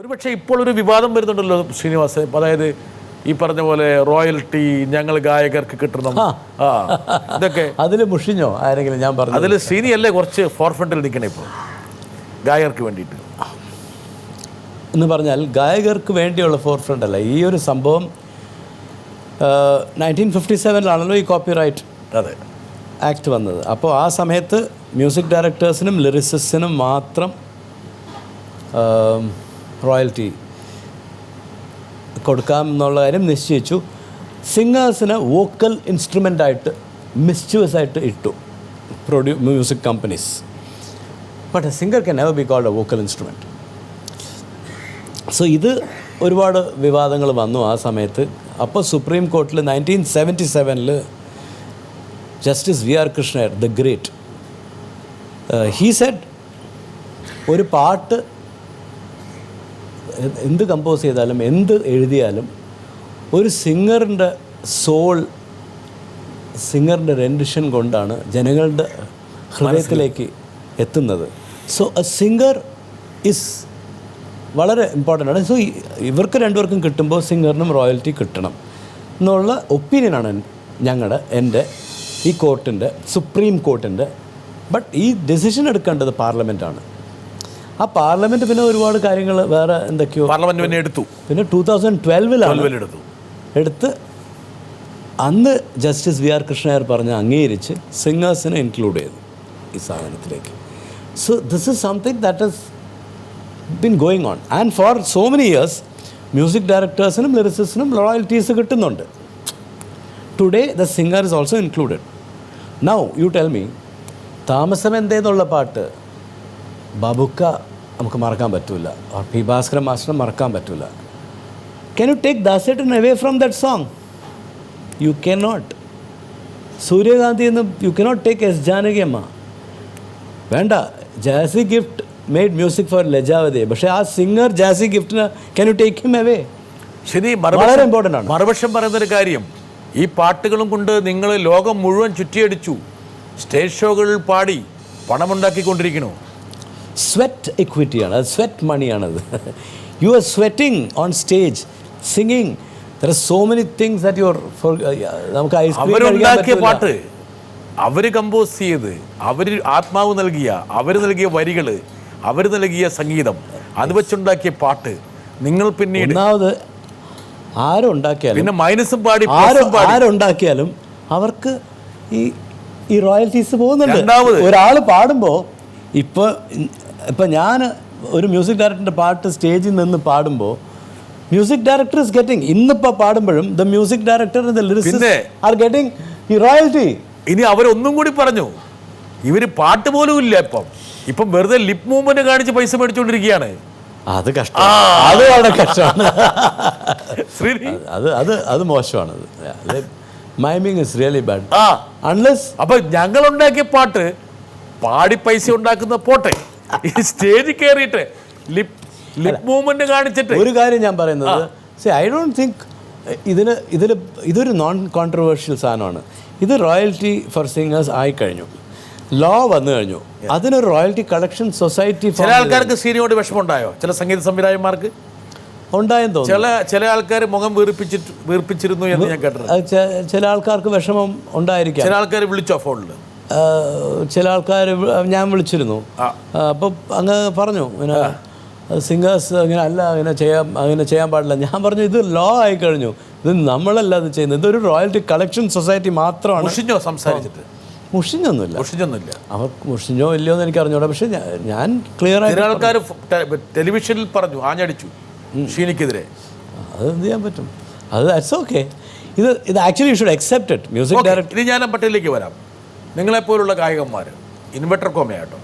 ഒരുപക്ഷെ ഇപ്പോൾ ഒരു വിവാദം വരുന്നുണ്ടല്ലോ ശ്രീനിവാസൻ, അതായത് ഈ പറഞ്ഞ പോലെ റോയൽറ്റി ഞങ്ങൾ ഗായകർക്ക് കിട്ടണം, ഇതൊക്കെ അതിൽ മുഷിഞ്ഞോ ആരെങ്കിലും? ഞാൻ പറഞ്ഞു അതിൽ ശ്രീനിയല്ലേ കുറച്ച് ഫോർഫ്രണ്ടിൽ നിൽക്കണേ ഇപ്പോൾ ഗായകർക്ക് വേണ്ടിയിട്ട് എന്ന് പറഞ്ഞാൽ ഗായകർക്ക് വേണ്ടിയുള്ള ഫോർഫ്രണ്ട് അല്ല ഈ ഒരു സംഭവം. 1957 ഈ കോപ്പിറൈറ്റ് ആക്ട് വന്നത്. അപ്പോൾ ആ സമയത്ത് മ്യൂസിക് ഡയറക്ടേഴ്സിനും ലിറിസിസ്റ്റിനും മാത്രം റോയൽറ്റി കൊടുക്കാം എന്നുള്ള കാര്യം നിശ്ചയിച്ചു. സിംഗേഴ്സിന് വോക്കൽ ഇൻസ്ട്രുമെൻ്റായിട്ട് മിസ്ച്യൂസ് ആയിട്ട് ഇട്ടു music companies. But a singer can never be called a vocal instrument. So ഇത് ഒരുപാട് വിവാദങ്ങൾ വന്നു ആ സമയത്ത്. അപ്പോൾ സുപ്രീം കോർട്ടിൽ 1977 justice VR Krishna Iyer the great he said ഒരു പാട്ട് എന്ത് കമ്പോസ് ചെയ്താലും എന്ത് എഴുതിയാലും ഒരു സിംഗറിൻ്റെ സോൾ, സിംഗറിൻ്റെ റെൻഡിഷൻ കൊണ്ടാണ് ജനങ്ങളുടെ ഹൃദയത്തിലേക്ക് എത്തുന്നത്. സോ എ സിംഗർ ഇസ് വളരെ ഇമ്പോർട്ടൻ്റ് ആണ്. സോ ഇവർക്ക് രണ്ടുപേർക്കും കിട്ടുമ്പോൾ സിംഗറിനും റോയൽറ്റി കിട്ടണം എന്നുള്ള ഒപ്പീനിയനാണ് എൻ്റെ ഈ കോർട്ടിൻ്റെ, സുപ്രീം കോർട്ടിൻ്റെ. ബട്ട് ഈ ഡെസിഷൻ എടുക്കേണ്ടത് പാർലമെൻറ്റാണ്. ആ പാർലമെൻറ്റ് പിന്നെ ഒരുപാട് കാര്യങ്ങൾ വേറെ എന്തൊക്കെയോ പാർലമെൻറ്റ് പിന്നെ എടുത്തു. പിന്നെ 2012 എടുത്ത് അന്ന് ജസ്റ്റിസ് VR കൃഷ്ണയർ പറഞ്ഞ് അംഗീകരിച്ച് സിംഗേഴ്സിനെ ഇൻക്ലൂഡ് ചെയ്തു ഈ സാധനത്തിലേക്ക്. So this is something that is been going on and for so many years music directors-നും lyricists-നും royalties കിട്ടുന്നുണ്ട്. Today the singer is also included. Now you tell me, താമസം എന്തേന്നുള്ള പാട്ട് ബാബുക്ക നമുക്ക് മറക്കാൻ പറ്റില്ല, or P. Bhaskaran മാസ്റ്റർ മറക്കാൻ പറ്റില്ല. Can you take Dasaran away from that song? You cannot. സൂര്യകാന്തി എന്ന് you cannot take S. Janaki അമ്മ. വേണ്ട. Jassie Gift made music for Lajjavathi. പക്ഷേ ആ സിംഗർ ജാസി ഗിഫ്റ്റിന് can you take him away? ശരി, വളരെ ഇമ്പോർട്ടൻ്റ് ആണ്. മറുപക്ഷം പറയുന്നൊരു കാര്യം, ഈ പാട്ടുകളും കൊണ്ട് നിങ്ങൾ ലോകം മുഴുവൻ ചുറ്റിയടിച്ചു, സ്റ്റേജ് ഷോകളിൽ പാടി പണമുണ്ടാക്കിക്കൊണ്ടിരിക്കണു. സ്വെറ്റ് ഇക്വിറ്റിയാണ് അത്, സ്വെറ്റ് മണിയാണത്. You are sweating on stage, singing. There are so many things that you are നമുക്ക് അവരുണ്ടാക്കിയ പാട്ട്, അവർ കമ്പോസ് ചെയ്ത്, അവർ ആത്മാവ് നൽകിയ, അവർ നൽകിയ വരികൾ, അവർ നൽകിയ സംഗീതം, അത് വെച്ചുണ്ടാക്കിയ പാട്ട് നിങ്ങൾ പിന്നീട് ആരുണ്ടാക്കിയാലും പിന്നെ മൈനസും പാടി ആരുണ്ടാക്കിയാലും അവർക്ക് ഈ റോയൽറ്റീസ് പോകുന്നുണ്ട്. ഒരാൾ പാടുമ്പോൾ ഇപ്പം ഞാൻ ഒരു മ്യൂസിക് ഡയറക്ടറിൻ്റെ പാട്ട് സ്റ്റേജിൽ നിന്ന് പാടുമ്പോൾ മ്യൂസിക് ഡയറക്ടർ ഇസ് ഗെറ്റിംഗ്, ഇന്നിപ്പോൾ പാടുമ്പോഴും the music director the lyricist are getting ഈ റോയൽറ്റി. ഇനി അവരൊന്നും കൂടി പറഞ്ഞു, ഇവർ പാട്ട് പോലും ഇല്ല, ഇപ്പം വെറുതെ ലിപ് മൂവ്മെന്റ് കാണിച്ച് പൈസ മേടിച്ചുകൊണ്ടിരിക്കുകയാണ്. അത് കഷ്ടം, അത് വളരെ കഷ്ടമാണ്. അത് മോശമാണ്. Maiming is really bad. Unless അപ്പൊ ഞങ്ങൾ ഉണ്ടാക്കിയ പാട്ട് പാടി പൈസ ഉണ്ടാക്കുന്ന പോട്ടെ, സ്റ്റേജിൽ കയറിയിട്ട് ലിപ് മൂവ്മെന്റ് കാണിച്ചിട്ട്. ഒരു കാര്യം ഞാൻ പറയുന്നത്, ഐ ഡോണ്ട് തിങ്ക് ഇതൊരു നോൺ കോൺട്രവേഴ്ഷ്യൽ സാധനമാണ്. ഇത് റോയൽറ്റി ഫോർ സിംഗേഴ്സ് ആയിക്കഴിഞ്ഞു, ലോ വന്നു കഴിഞ്ഞു. അതിനൊരു റോയൽറ്റി കളക്ഷൻ സൊസൈറ്റി. ചില ആൾക്കാർക്ക് സീനിയോട് വിഷമമുണ്ടായോ? ചില സംഗീത സംവിധായകന്മാർക്ക് ഉണ്ടായെന്ന് തോന്നുന്നു. ചില ആൾക്കാർ മുഖം വീർപ്പിച്ചിരുന്നു എന്ന് ഞാൻ കേട്ടത്. ചില ആൾക്കാർക്ക് വിഷമം ഉണ്ടായിരിക്കാം. ചില ആൾക്കാർ വിളിച്ചോ ഫോണിൽ? ചില ആൾക്കാർ ഞാൻ വിളിച്ചിരുന്നു. അപ്പോൾ അങ്ങ് പറഞ്ഞു ഇങ്ങനെ സിംഗേഴ്സ് അങ്ങനെ ചെയ്യാൻ പാടില്ല. ഞാൻ പറഞ്ഞു ഇത് ലോ ആയി കഴിഞ്ഞു, ഇത് നമ്മളല്ല അത് ചെയ്യുന്നത്, ഇതൊരു റോയൽറ്റി കളക്ഷൻ സൊസൈറ്റി മാത്രമാണ്. മുഷിഞ്ഞോ സംസാരിച്ചിട്ട്? മുഷിഞ്ഞൊന്നുമില്ല. അവർക്ക് മുഷിഞ്ഞോ ഇല്ലയോ എന്ന് എനിക്ക് അറിഞ്ഞൂടാ. പക്ഷെ ഞാൻ ക്ലിയർ ആയി ആൾക്കാർ ടെലിവിഷനിൽ പറഞ്ഞു, ആഞ്ഞടിച്ചു ഷീനിക്കെതിരെ. അത് എന്ത് ചെയ്യാൻ പറ്റും? അത് ദാറ്റ്സ് ഓക്കെ. ഇത് actually you should accept it. Music director. ഇനി ഞാൻ പട്ടിയിലേക്ക് വരാം. നിങ്ങളെപ്പോലുള്ള ഗായകന്മാർ ഇൻവെർട്ടർ കോമയാട്ടോ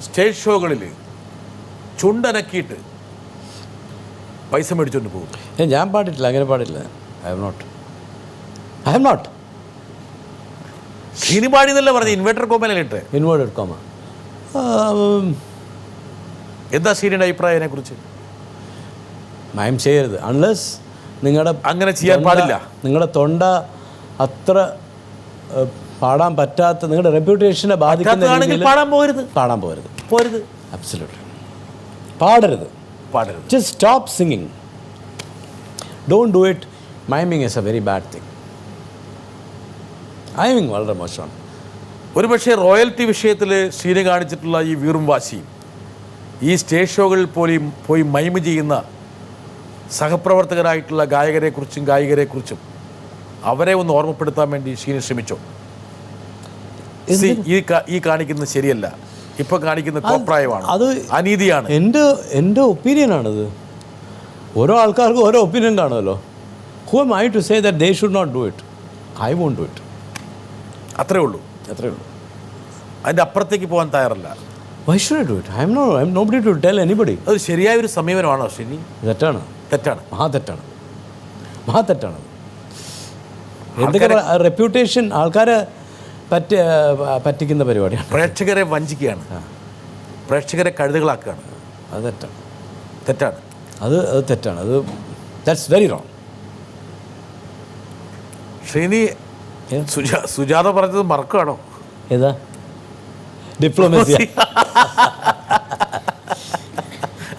സ്റ്റേജ് ഷോകളിൽ ചുണ്ടനക്കിയിട്ട് പൈസ മേടിച്ചുകൊണ്ട് പോകും. ഞാൻ പാടിട്ടില്ല, അങ്ങനെ പാടില്ല. I have not. ഷീനി പാടി എന്നല്ല പറഞ്ഞത്, ഇൻവെർട്ടർ കോമയിലിട്ട്. Inverted comma. എന്താ ഷീനിയുടെ അഭിപ്രായം അതിനെക്കുറിച്ച്? മയം ചെയ്യരുത്. അൺലെസ് നിങ്ങളുടെ അങ്ങനെ ചെയ്യാൻ പാടില്ല. നിങ്ങളുടെ തൊണ്ട അത്ര പാടാൻ പറ്റാത്ത, നിങ്ങളുടെ റെപ്യൂട്ടേഷനെ ബാധിക്കുന്ന പാടാൻ പോകരുത്. Absolutely പാടരുത്. പാടരുത്. Just stop singing. Don't do it. Miming is a very bad thing. Miming വളരെ മോശമാണ്. ഒരുപക്ഷെ റോയൽറ്റി വിഷയത്തിൽ ശ്രീനി കാണിച്ചിട്ടുള്ള ഈ വീറും വാശിയും ഈ സ്റ്റേജ് ഷോകളിൽ പോയി മൈമ് ചെയ്യുന്ന സഹപ്രവർത്തകരായിട്ടുള്ള ഗായകരെക്കുറിച്ചും ഗായികരെക്കുറിച്ചും അവരെ ഒന്ന് ഓർമ്മപ്പെടുത്താൻ വേണ്ടി ശ്രീനി ശ്രമിച്ചോ? ഈ കാണിക്കുന്നത് ശരിയല്ല, ഇപ്പൊ കാണിക്കുന്ന കോപ്രായമാണ്, അത് അനീതിയാണ്. എൻ്റെ ഒപ്പീനിയനാണത്. ഓരോ ആൾക്കാർക്കും ഓരോ ഒപ്പീനിയൻ കാണുമല്ലോ. Who am I to say that they should not do it? I won't do it. അത്രേ ഉള്ളൂ. അതിൻ്റെ അപ്പുറത്തേക്ക് പോകാൻ തയ്യാറല്ല. Why should I do it? I'm nobody to tell anybody. അത് ശരിയായൊരു സമീപനമാണോ ശ്രീനി? തെറ്റാണ്. മഹാതെറ്റാണ്. എന്തൊക്കെ റെപ്യൂട്ടേഷൻ ആൾക്കാരെ പറ്റിക്കുന്ന പരിപാടിയാണ്. പ്രേക്ഷകരെ വഞ്ചിക്കുകയാണ്, പ്രേക്ഷകരെ കഴുതുകളാക്കുകയാണ്. അത് തെറ്റാണ്. അത് തെറ്റാണ്. That's very wrong. Sreeni, Sujatha പറഞ്ഞത് മറക്കുകയാണോ? ഏതാ? ഡിപ്ലോമസി.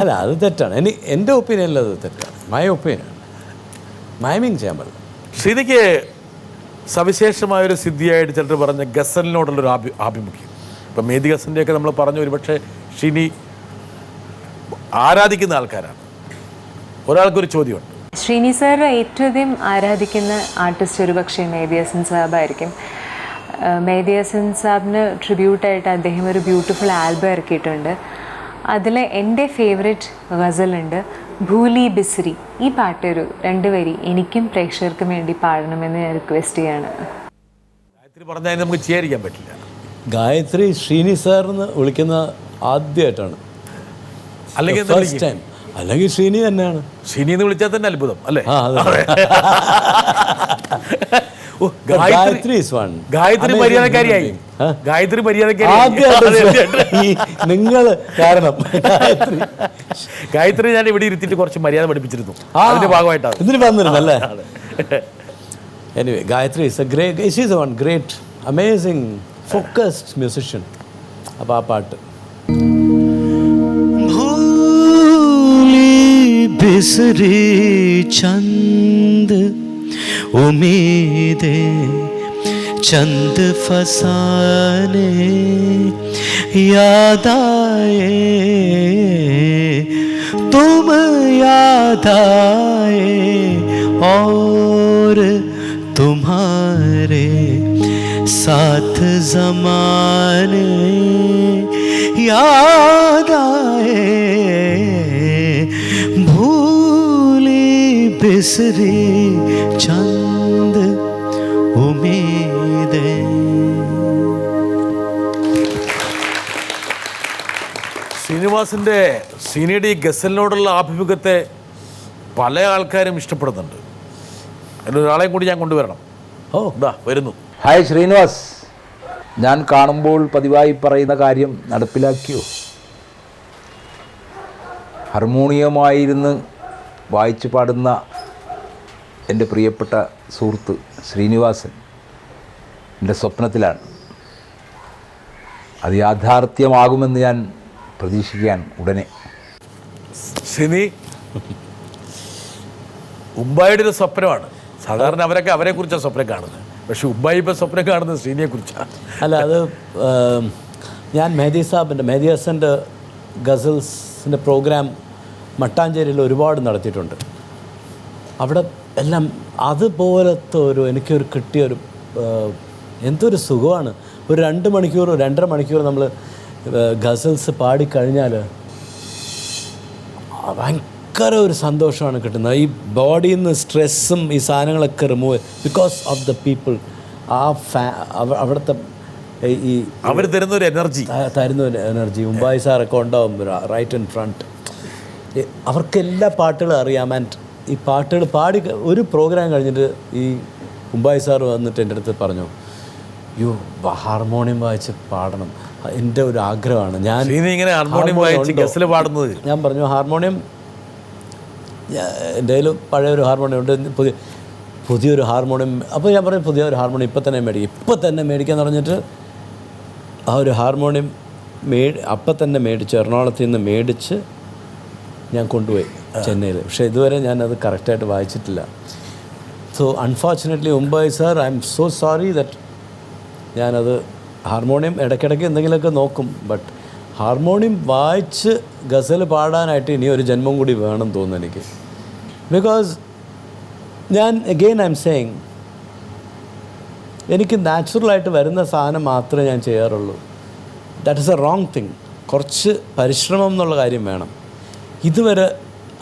അല്ല, അത് തെറ്റാണ്. എൻ്റെ ഒപ്പീനിയനിൽ അത് തെറ്റാണ്. My opinion. മൈമിങ് ചെയ്യാൻ പറ്റില്ല. ശ്രീനിക്ക് സവിശേഷമായൊരു സിദ്ധിയായിട്ട് ചിലർ പറഞ്ഞ ഗസലിനോടുള്ളൊരു ആഭിമുഖ്യം. ഇപ്പം മേദി ഗസലിൻ്റെയൊക്കെ നമ്മൾ പറഞ്ഞു, ഒരുപക്ഷെ ശ്രീനി ആരാധിക്കുന്ന ആൾക്കാരാണ്. ഒരാൾക്കൊരു ചോദ്യമുണ്ട്. ശ്രീനി സാർ ഏറ്റവും അധികം ആരാധിക്കുന്ന ആർട്ടിസ്റ്റ് ഒരുപക്ഷെ മെഹദി ഹസൻ സാബായിരിക്കും. മെഹദി ഹസൻ സാബിന് ട്രിബ്യൂട്ടായിട്ട് അദ്ദേഹം ഒരു ബ്യൂട്ടിഫുൾ ആൽബം ഇറക്കിയിട്ടുണ്ട്. അതിൽ എൻ്റെ ഫേവറേറ്റ് ഗസലുണ്ട്, ഭൂലി ബിസ്രി. ഈ പാട്ട് ഒരു 2 വരി എനിക്കും പ്രേക്ഷകർക്കും വേണ്ടി പാടണമെന്ന് ഞാൻ റിക്വസ്റ്റ് ചെയ്യാണ്. ഗായത്രി പറഞ്ഞാൽ നമുക്ക് ചെയ്യാതിരിക്കാൻ പറ്റില്ല. ഗായത്രി ശ്രീനി സാർ എന്ന് വിളിക്കുന്ന ആദ്യമായിട്ടാണ്, അല്ലെങ്കിൽ ഫസ്റ്റ് ടൈം. അല്ലെങ്കിൽ ശ്രീനി തന്നെയാണ്. ശ്രീനി എന്ന് വിളിച്ചാൽ തന്നെ അത്ഭുതം അല്ലേ? ഗായത്രി മര്യാദക്കാരിയായി. നിങ്ങൾ കാരണം ഗായത്രി ഞാൻ ഇവിടെ ഇരുത്തിയിട്ട് കുറച്ച് മര്യാദ പഠിപ്പിച്ചിരുന്നു. അതിന്റെ ഭാഗമായിട്ടാണ് ഇതിന് വന്നിരുന്നല്ലേ? Anyway, Gayathri is a great, she is one great, amazing, focused musician. അപ്പോൾ ആ പാട്ട് बिसरी चंद उम्मीदें चंद फसाने याद आए, तुम याद आए और तुम्हारे साथ ज़माने याद आए, भूली बिसरी चंद उम्मीदें. ശ്രീനിയുടെ ഈ ഗസലിനോടുള്ള ആഭിമുഖ്യത്തെ പല ആൾക്കാരും ഇഷ്ടപ്പെടുന്നുണ്ട്. അതിലൊരാളെയും കൂടി ഞാൻ കൊണ്ടുവരണം. വരുന്നു. ഹായ് ശ്രീനിവാസ്, ഞാൻ കാണുമ്പോൾ പതിവായി പറയുന്ന കാര്യം നടപ്പിലാക്കിയോ? ഹാർമോണിയമായിരുന്ന് വായിച്ചു പാടുന്ന എൻ്റെ പ്രിയപ്പെട്ട സുഹൃത്ത് ശ്രീനിവാസൻ എൻ്റെ സ്വപ്നത്തിലാണ്. അത് യാഥാർത്ഥ്യമാകുമെന്ന് ഞാൻ പ്രതീക്ഷിക്കാൻ ഉടനെ. ശ്രീനി, ഉമ്പായുടെ ഒരു സ്വപ്നമാണ്. സാധാരണ അവരൊക്കെ അവരെക്കുറിച്ചാണ് സ്വപ്നം കാണുന്നത്, പക്ഷെ ഉമ്പായി ഇപ്പം സ്വപ്നം കാണുന്നത് ശ്രീനിയെക്കുറിച്ചാണ്. അല്ല, അത് ഞാൻ മെഹദി ഹസൻ്റെ ഗസൽസിൻ്റെ പ്രോഗ്രാം മട്ടാഞ്ചേരിയിൽ ഒരുപാട് നടത്തിയിട്ടുണ്ട്. അവിടെ എല്ലാം അതുപോലത്തെ എനിക്കൊരു കിട്ടിയൊരു എന്തൊരു സുഖമാണ്. ഒരു 2 മണിക്കൂർ 2.5 മണിക്കൂർ നമ്മൾ ഗസൽസ് പാടിക്കഴിഞ്ഞാൽ ഭയങ്കര ഒരു സന്തോഷമാണ് കിട്ടുന്നത്. ഈ ബോഡിയിൽ നിന്ന് സ്ട്രെസ്സും ഈ സാധനങ്ങളൊക്കെ remove because of the people. ആ അവിടുത്തെ ഈ അവർ തരുന്നൊരു എനർജി ഉമ്പായി സാറൊക്കെ ഉണ്ടാവും റൈറ്റ് ഇൻ ഫ്രണ്ട്. അവർക്കെല്ലാ പാട്ടുകളും അറിയാം. ആൻഡ് ഈ പാട്ടുകൾ പാടി ഒരു പ്രോഗ്രാം കഴിഞ്ഞിട്ട് ഈ ഉമ്പായി സാർ വന്നിട്ട് എൻ്റെ അടുത്ത് പറഞ്ഞു, ഹാർമോണിയം വായിച്ച് പാടണം, എൻ്റെ ഒരു ആഗ്രഹമാണ്. ഇങ്ങനെ ഹാർമോണിയം വായിച്ച് ഗസൽ പാടുന്നത്. ഞാൻ പറഞ്ഞു, ഹാർമോണിയം എൻ്റെ കയ്യിൽ പഴയൊരു ഹാർമോണിയം ഉണ്ട്, പുതിയൊരു ഹാർമോണിയം. അപ്പോൾ ഞാൻ പറഞ്ഞു, പുതിയൊരു ഹാർമോണിയം ഇപ്പം തന്നെ മേടിക്കാന്ന് പറഞ്ഞിട്ട് ആ ഒരു ഹാർമോണിയം അപ്പം തന്നെ മേടിച്ചു, എറണാകുളത്ത് നിന്ന് മേടിച്ച് ഞാൻ കൊണ്ടുപോയി ചെന്നൈയിൽ. പക്ഷേ ഇതുവരെ ഞാനത് കറക്റ്റായിട്ട് വായിച്ചിട്ടില്ല. So unfortunately Mumbai sir, I M so sorry that ഞാനത് ഹാർമോണിയം ഇടയ്ക്കിടയ്ക്ക് എന്തെങ്കിലുമൊക്കെ നോക്കും, ബട്ട് ഹാർമോണിയം വായിച്ച് ഗസൽ പാടാനായിട്ട് ഇനി ഒരു ജന്മം കൂടി വേണം തോന്നുന്നു എനിക്ക്. ബിക്കോസ് ഞാൻ അഗെയിൻ ഐ എം സേയിങ്, എനിക്ക് നാച്ചുറലായിട്ട് വരുന്ന സാധനം മാത്രമേ ഞാൻ ചെയ്യാറുള്ളൂ. That is a wrong thing. കുറച്ച് പരിശ്രമം എന്നുള്ള കാര്യം വേണം. ഇതുവരെ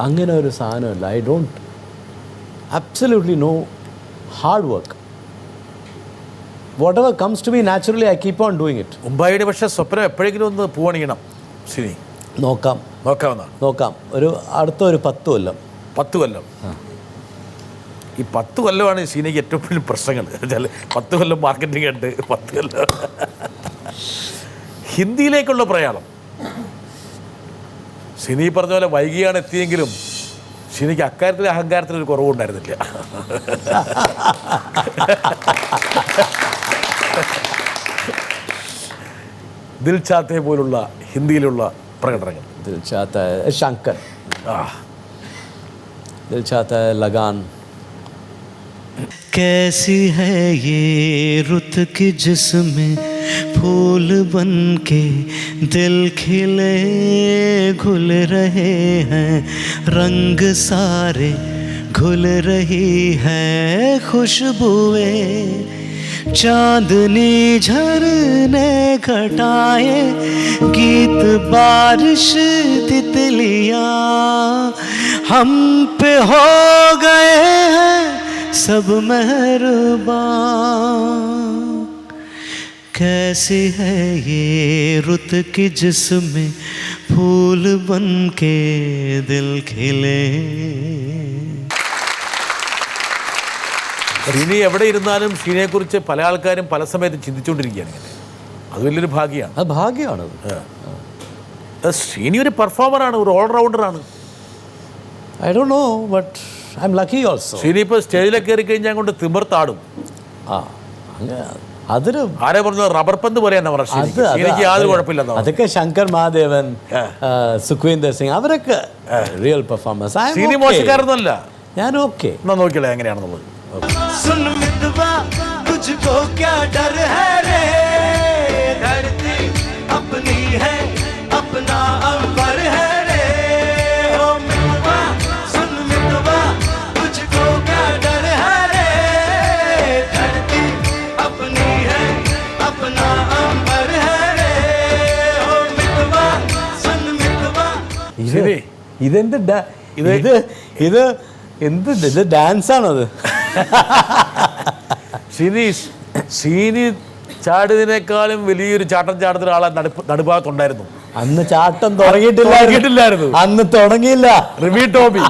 അങ്ങനെ ഒരു സാധനമല്ല. I don't absolutely no hard work. Whatever comes to me naturally I keep on doing it. മുംബൈയുടെ പക്ഷേ സ്വപ്നം എപ്പോഴെങ്കിലും ഒന്ന് പൂവണിയണം. ശരി, നോക്കാം. അടുത്ത 10 കൊല്ലം. 10 കൊല്ലം. ഈ 10 കൊല്ലമാണ് ഷീനയ്ക്ക് ഏറ്റവും വലിയ പ്രശ്നങ്ങൾ. 10 കൊല്ലം മാർക്കറ്റിംഗ് ഉണ്ട്, 10 കൊല്ലം ഹിന്ദിയിലേക്കുള്ള പ്രയാണം. ഷിനി പറഞ്ഞ പോലെ വൈകിയാണ് എത്തിയെങ്കിലും ഷിനിക്ക് അക്കാര്യത്തിൽ അഹങ്കാരത്തിനൊരു കുറവുണ്ടായിരുന്നില്ല. ദിൽ ചാത്തെ പോലുള്ള ഹിന്ദിയിലുള്ള പ്രകടനങ്ങൾ. ദിൽ ചാത്ത ശങ്കർ, ദിൽ ചാത്ത लगान. कैसी है ये रुत की जिसमें फूल बन के दिल खिले घुल रहे हैं, रंग सारे घुल रही है खुशबुएं, चांदनी झरने घटाए गीत बारिश तितलियां हम पे हो गए हैं सब मेहरबान. कैसी है ये रुत की जिसमें फूल बन के दिल खिले. ഷീനി എവിടെ ഇരുന്നാലും ഷീനയെക്കുറിച്ച് പല ആൾക്കാരും പല സമയത്തും ചിന്തിച്ചുകൊണ്ടിരിക്കുകയാണ്. അത് വലിയൊരു ഭാഗ്യമാണ്. അത് ഭാഗ്യമാണത്. ഷീനി ഒരു പെർഫോമറാണ്, ഒരു ഓൾറൗണ്ടറാണ്. I don't know but I am lucky also. Sheeni ഇപ്പോൾ സ്റ്റേജിലൊക്കെ കയറി കഴിഞ്ഞാൽ കൊണ്ട് തിമിർത്താടും. അതൊരു ആരെ പറഞ്ഞു റബ്ബർ പന്ത് പോലെയാണ് പറഞ്ഞത്. ഷീനിക്ക് യാതൊരു കുഴപ്പമില്ലെന്നോ. അതൊക്കെ ശങ്കർ മഹാദേവൻ, സുഖ്വീന്ദർ സിംഗ്, അവരൊക്കെ റിയൽ പെർഫോമൻസ്. ഷീനി മോശക്കാരൊന്നുമല്ല. ഞാൻ ഓക്കെ. എന്നാ നോക്കിയാലേ എങ്ങനെയാണെന്നുള്ളത്. सुन मितवा तुझको क्या डर है रे, धरती अपनी है अपना अंबर है रे. ओ मितवा सुन मितवा तुझको क्या डर है रे, धरती अपनी है अपना अंबर है रे. ओ मितवा सुन मितवा. ഇത് ഡാൻസാണത്. ഷീനി ചാടിയതിനേക്കാളും വലിയൊരു ചാട്ടം ചാടുന്ന ഒരാളെ നടുഭാഗത്തുണ്ടായിരുന്നു. അന്ന് ചാട്ടം തുടങ്ങിയിട്ടില്ലായിരുന്നു. അന്ന് തുടങ്ങിയില്ല. റിമി ടോമി.